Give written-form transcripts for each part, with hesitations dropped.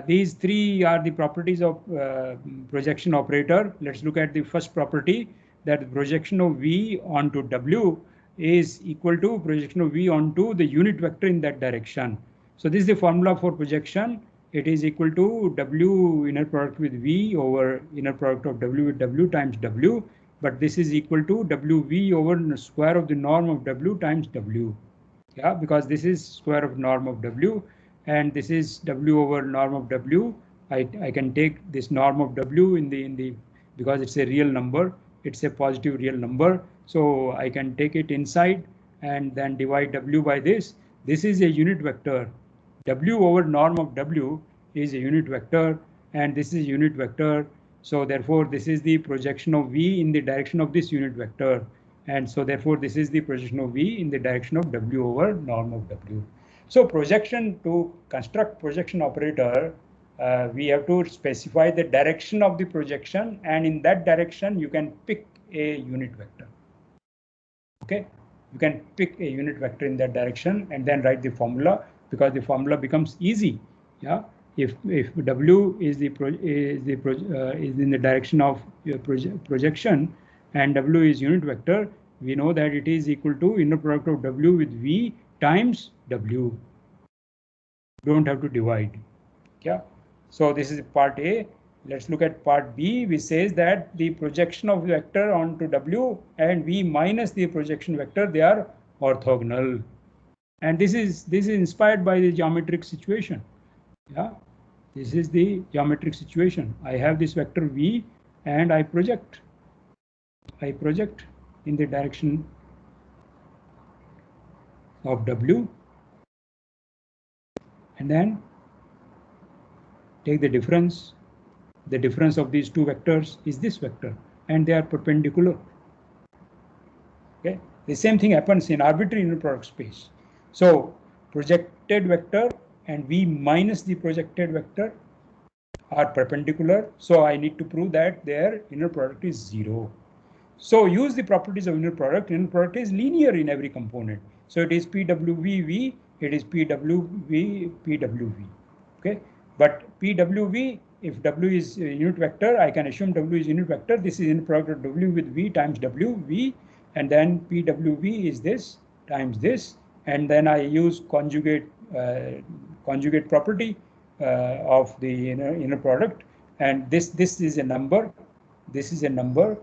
These three are the properties of projection operator. Let's look at the first property, that the projection of V onto W is equal to projection of V onto the unit vector in that direction. So this is the formula for projection. It is equal to W inner product with V over inner product of W with W times W. But this is equal to WV over the square of the norm of W times W. Yeah, because this is square of norm of W and this is W over norm of W. I can take this norm of W in the because it's a real number, it's a positive real number, so I can take it inside and then divide W by this. This is a unit vector. W over norm of W is a unit vector and this is a unit vector. So therefore this is the projection of V in the direction of this unit vector. And so therefore this is the projection of V in the direction of W over norm of W. So projection, to construct projection operator, we have to specify the direction of the projection, and in that direction you can pick a unit vector. Okay, you can pick a unit vector in that direction and then write the formula, because the formula becomes easy. Yeah, if W is in the direction of your projection and W is unit vector, we know that it is equal to inner product of W with V times W. Don't have to divide. Yeah, so this is part A. Let's look at part B, which says that the projection of vector onto W and V minus the projection vector, they are orthogonal. And this is inspired by the geometric situation. Yeah, this is the geometric situation. I have this vector V and I project in the direction of W and then take the difference. The difference of these two vectors is this vector and they are perpendicular. Okay, the same thing happens in arbitrary inner product space. So projected vector and V minus the projected vector are perpendicular. So I need to prove that their inner product is 0. So use the properties of inner product. Inner product is linear in every component. So it is PWVV, it is PWV, PWV. Okay, but PWV, if W is a unit vector, I can assume W is unit vector. This is inner product of W with V times W, V, and then PWV is this times this, and then I use conjugate property of the inner product, and this is a number. This is a number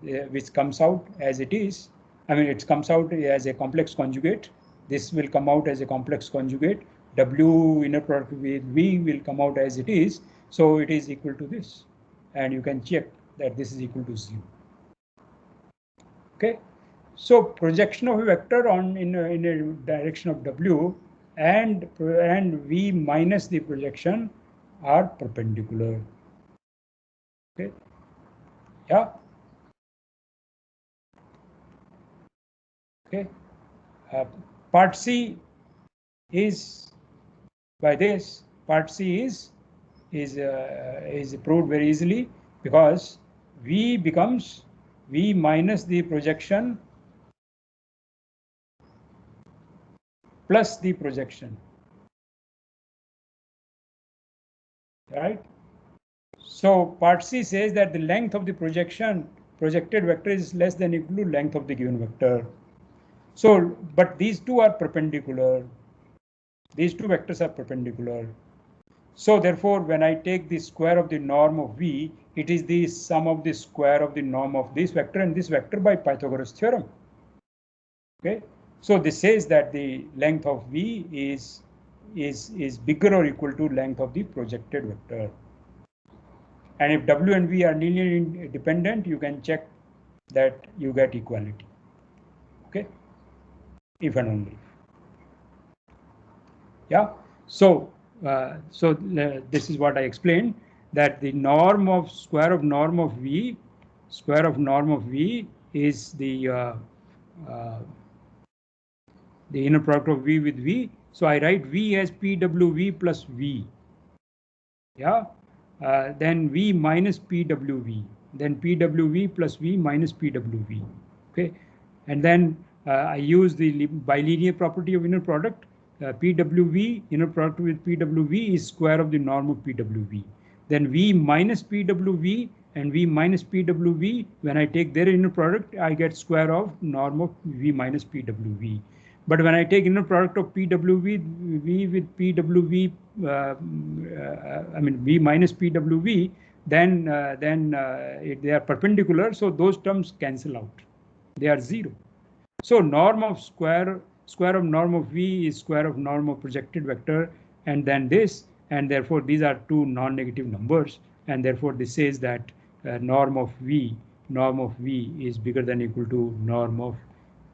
which comes out as it is. I mean, it comes out as a complex conjugate. This will come out as a complex conjugate. W inner product with V will come out as it is. So it is equal to this. And you can check that this is equal to 0. Okay. So projection of a vector in a direction of W and V minus the projection are perpendicular. Okay. Yeah. Okay. Part C is by this. Part C is proved very easily, because V becomes V minus the projection plus the projection. Right. So part C says that the length of the projected vector is less than equal to length of the given vector. So, but these two are perpendicular. These two vectors are perpendicular. So therefore, when I take the square of the norm of V, it is the sum of the square of the norm of this vector and this vector by Pythagoras theorem. Okay. So this says that the length of V is bigger or equal to length of the projected vector. And if W and V are linearly independent, you can check that you get equality. Okay. If and only if. Yeah. So this is what I explained, that the norm of square of norm of V is the inner product of V with V. So I write V as PWV plus V. Yeah. Then V minus PWV. Then PWV plus V minus PWV. Okay. And then I use the bilinear property of inner product, PWV, inner product with PWV is square of the norm of PWV. Then V minus PWV and V minus PWV, when I take their inner product, I get square of norm of V minus PWV. But when I take inner product of PWV, V with PWV, I mean V minus PWV, then they are perpendicular, so those terms cancel out. They are zero. So norm of square of norm of V is square of norm of projected vector, and then this, and therefore these are two non-negative numbers, and therefore this says that norm of V is bigger than or equal to norm of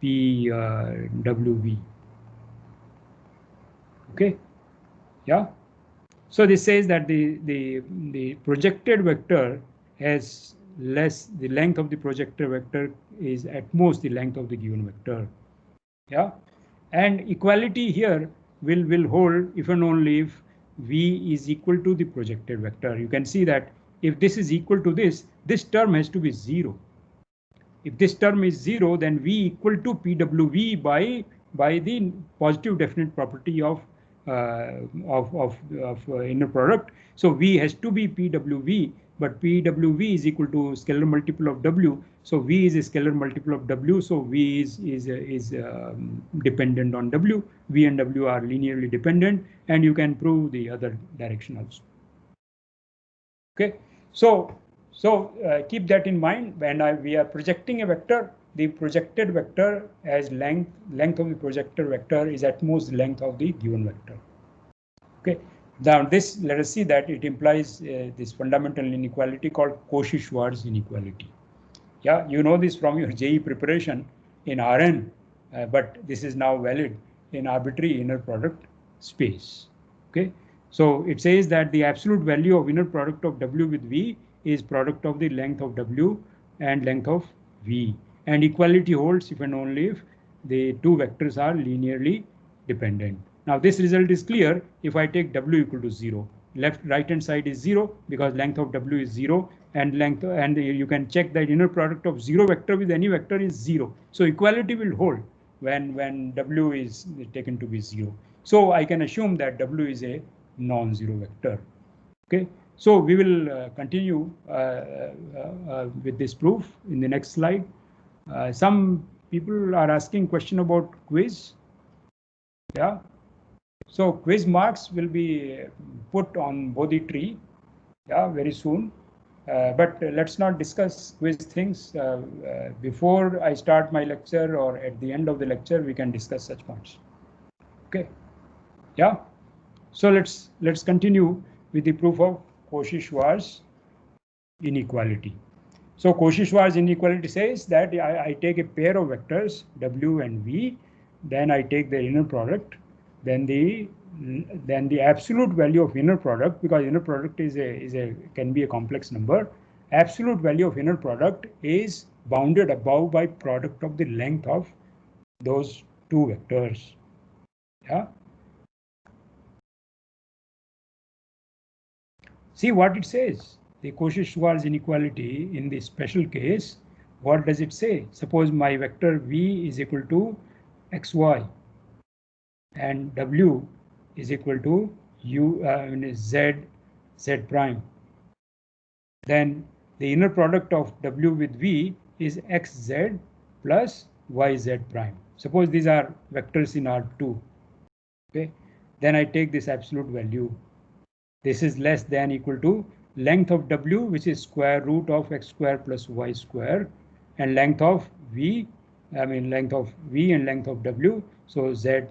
PWV. Okay, yeah. So this says that the projected vector has less, the length of the projected vector is at most the length of the given vector. Yeah, and equality here will hold if and only if V is equal to the projected vector. You can see that if this is equal to this term has to be zero. If this term is zero, then V equal to PWV by the positive definite property of inner product. So V has to be PWV, but PWV is equal to scalar multiple of W. So V is a scalar multiple of W. So V is dependent on W. V and W are linearly dependent, and you can prove the other direction also. Okay, so keep that in mind when we are projecting a vector. The projected vector as length of the projected vector is at most length of the given vector. Okay, now this, let us see that it implies this fundamental inequality called Cauchy-Schwarz inequality. Yeah, you know this from your JEE preparation in RN, but this is now valid in arbitrary inner product space. Okay, so it says that the absolute value of inner product of W with V is product of the length of W and length of V. And equality holds if and only if the two vectors are linearly dependent. Now this result is clear if I take W equal to 0. Right hand side is 0 because length of W is 0, and you can check that inner product of 0 vector with any vector is 0. So equality will hold when W is taken to be 0. So I can assume that W is a non-zero vector. Okay, so we will continue with this proof in the next slide. Some people are asking question about quiz. Yeah, so quiz marks will be put on Bodhi tree, yeah, very soon. But let's not discuss quiz things before I start my lecture, or at the end of the lecture we can discuss such points. Okay, yeah. So let's continue with the proof of Cauchy-Schwarz inequality. So Cauchy-Schwarz inequality says that I take a pair of vectors W and V, then I take their inner product, then the absolute value of inner product, because inner product can be a complex number. Absolute value of inner product is bounded above by product of the length of those two vectors. Yeah. See what it says. The Cauchy-Schwarz inequality in the special case, what does it say? Suppose my vector V is equal to xy and W is equal to z prime. Then the inner product of W with V is xz plus yz prime. Suppose these are vectors in R2. Okay, then I take this absolute value. This is less than equal to length of W, which is square root of x square plus y square, and length of V, length of V and length of W, so z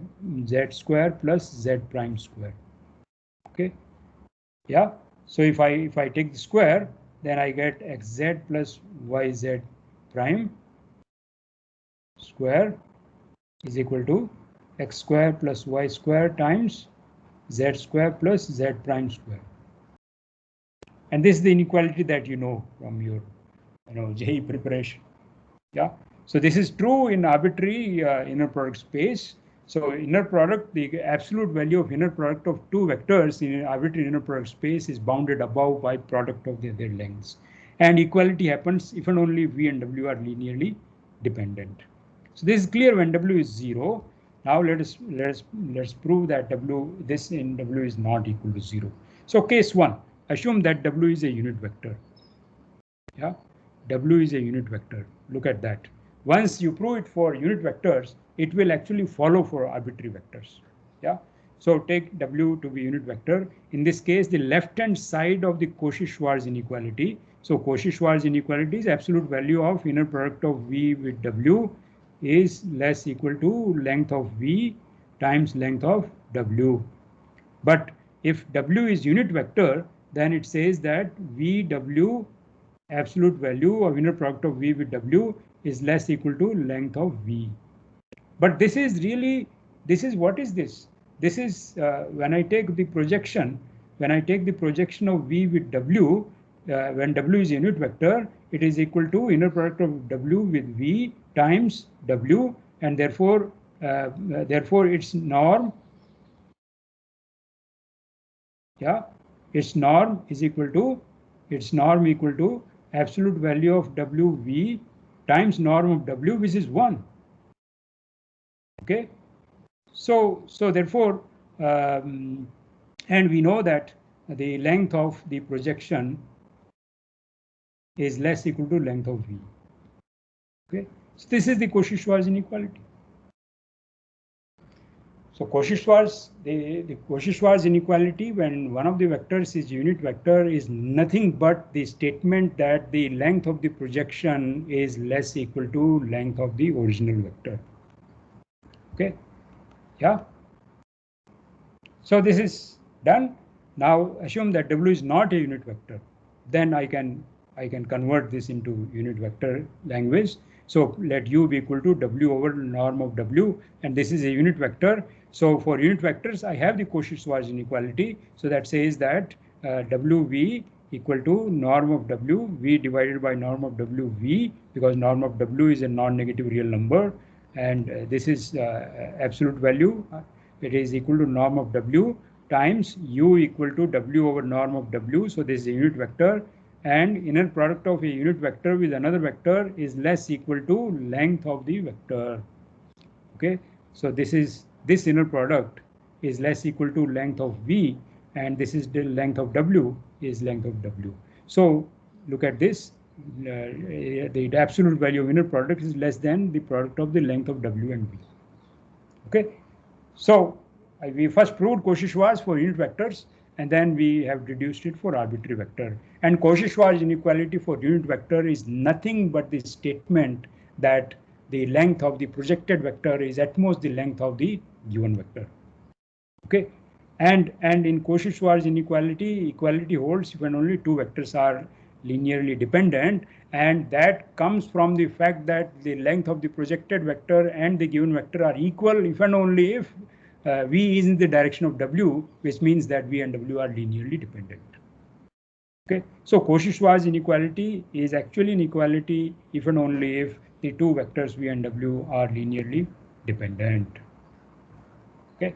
square plus z prime square. Okay, yeah. So if I take the square, then I get xz plus yz prime square is equal to x square plus y square times z square plus z prime square. And this is the inequality that you know from your JEE preparation. Yeah, so this is true in arbitrary inner product space. So inner product, the absolute value of inner product of two vectors in an arbitrary inner product space is bounded above by product of their lengths. And equality happens if and only V and W are linearly dependent. So this is clear when W is 0. Now let's prove that this in W is not equal to 0. So case 1, assume that W is a unit vector. Yeah, W is a unit vector. Look at that. Once you prove it for unit vectors, it will actually follow for arbitrary vectors. Yeah. So take W to be unit vector. In this case, the left-hand side of the Cauchy-Schwarz inequality. So Cauchy-Schwarz inequality is absolute value of inner product of V with W is less equal to length of V times length of W. But if W is unit vector, then it says that VW absolute value of inner product of V with W is less equal to length of V. But this is what is this? This is when I take the projection of V with W, when W is a unit vector, it is equal to inner product of W with V times W, and therefore its norm, yeah, its norm equal to absolute value of WV times norm of W, which is 1. Okay, so therefore, and we know that the length of the projection is less equal to length of V. Okay, so this is the Cauchy-Schwarz inequality. So Cauchy-Schwarz, the Cauchy-Schwarz inequality when one of the vectors is unit vector is nothing but the statement that the length of the projection is less equal to length of the original vector. Okay, yeah. So this is done. Now assume that W is not a unit vector. Then I can convert this into unit vector language. So let U be equal to W over norm of W, and this is a unit vector. So for unit vectors, I have the Cauchy-Schwarz inequality. So that says that WV equal to norm of W, V divided by norm of WV, because norm of W is a non-negative real number, and this is absolute value. It is equal to norm of W times U equal to W over norm of W. So this is a unit vector, and inner product of a unit vector with another vector is less equal to length of the vector. Okay, so this inner product is less equal to length of V, and this is the length of W is length of W. So look at this. The absolute value of inner product is less than the product of the length of W and V. Okay, so we first proved Cauchy-Schwarz for unit vectors, and then we have reduced it for arbitrary vector. And Cauchy-Schwarz inequality for unit vector is nothing but the statement that the length of the projected vector is at most the length of the given vector. Okay, and in Cauchy-Schwarz inequality, equality holds when only two vectors are linearly dependent, and that comes from the fact that the length of the projected vector and the given vector are equal if and only if V is in the direction of W, which means that V and W are linearly dependent. Okay, so Cauchy-Schwarz inequality is actually an equality if and only if the two vectors V and W are linearly dependent. Okay,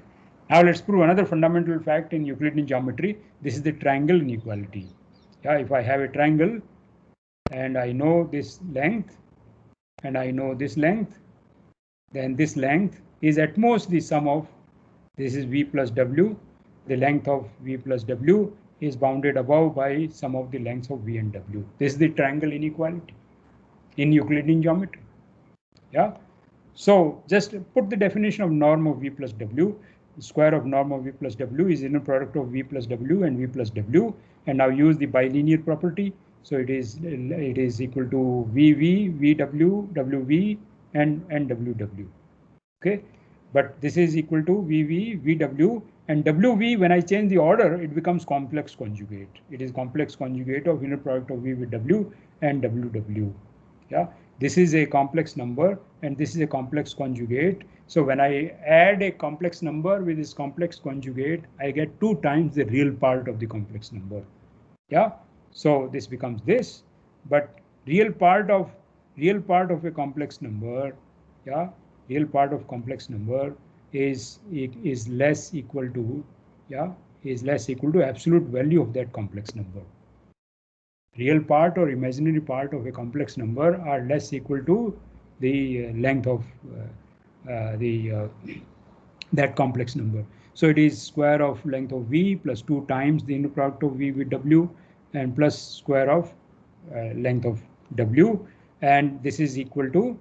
now let's prove another fundamental fact in Euclidean geometry. This is the triangle inequality. Yeah, if I have a triangle and I know this length and I know this length, then this length is at most the sum of, this is V plus W. The length of V plus W is bounded above by sum of the lengths of V and W. This is the triangle inequality in Euclidean geometry. Yeah. So just put the definition of norm of V plus W. The square of norm of V plus W is inner product of V plus W and V plus W. And now use the bilinear property. So it is equal to VV, VW, WV, and WW. Okay, but this is equal to VV, VW, and WV. When I change the order, it becomes complex conjugate. It is complex conjugate of inner product of V with W and WW. Yeah, this is a complex number and this is a complex conjugate. So when I add a complex number with this complex conjugate, I get 2 times the real part of the complex number. Yeah, so this becomes this, but real part of a complex number, yeah, real part of complex number is less equal to, yeah, is less equal to absolute value of that complex number. Real part or imaginary part of a complex number are less equal to the length of that complex number. So it is square of length of V plus 2 times the inner product of V with W and plus square of length of W, and this is equal to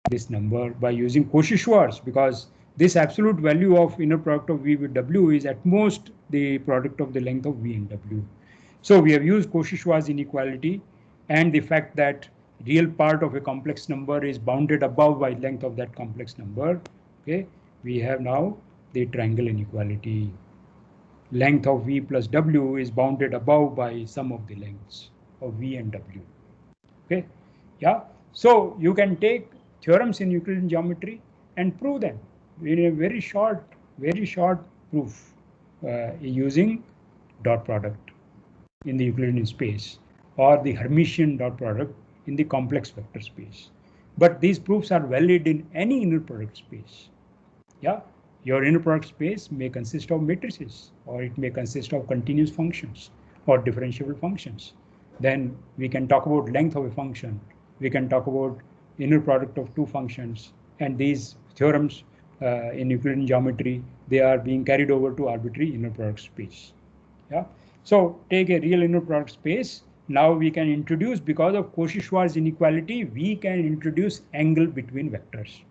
this number by using Cauchy-Schwarz, because this absolute value of inner product of V with W is at most the product of the length of V and W. So we have used Cauchy-Schwarz inequality and the fact that real part of a complex number is bounded above by length of that complex number. Okay, we have now the triangle inequality. Length of V plus W is bounded above by sum of the lengths of V and W. Okay, yeah. So you can take theorems in Euclidean geometry and prove them in a very short proof using dot product in the Euclidean space or the Hermitian dot product in the complex vector space. But these proofs are valid in any inner product space. Yeah, your inner product space may consist of matrices, or it may consist of continuous functions or differentiable functions. Then we can talk about length of a function. We can talk about inner product of two functions, and these theorems in Euclidean geometry, they are being carried over to arbitrary inner product space. Yeah. So take a real inner product space. Now we can introduce, because of Cauchy-Schwarz inequality, we can introduce angle between vectors.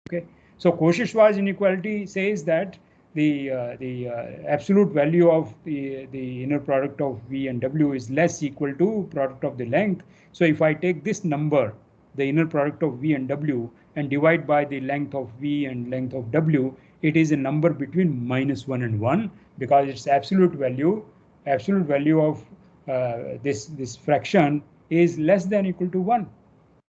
Okay. So Cauchy-Schwarz inequality says that the absolute value of the inner product of V and W is less equal to product of the length. So if I take this number, the inner product of V and W, and divide by the length of V and length of W, it is a number between -1 and 1, because its absolute value of this fraction is less than equal to 1.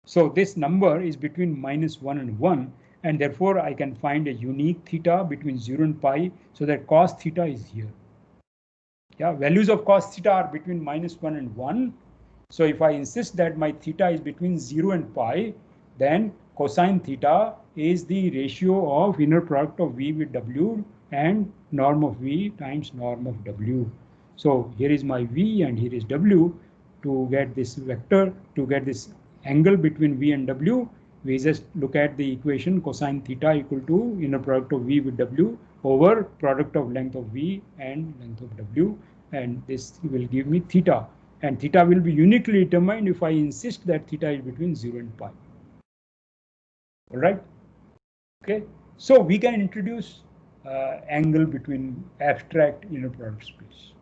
So this number is between -1 and 1, and therefore I can find a unique theta between 0 and pi, so that cos theta is here. Yeah, values of cos theta are between -1 and 1. So if I insist that my theta is between 0 and pi, then cosine theta is the ratio of inner product of V with W and norm of V times norm of W. So here is my V and here is W. To get this vector, to get this angle between V and W, we just look at the equation cosine theta equal to inner product of V with W over product of length of V and length of W, and this will give me theta, and theta will be uniquely determined if I insist that theta is between 0 and pi. All right. Okay, so we can introduce angle between abstract inner product space.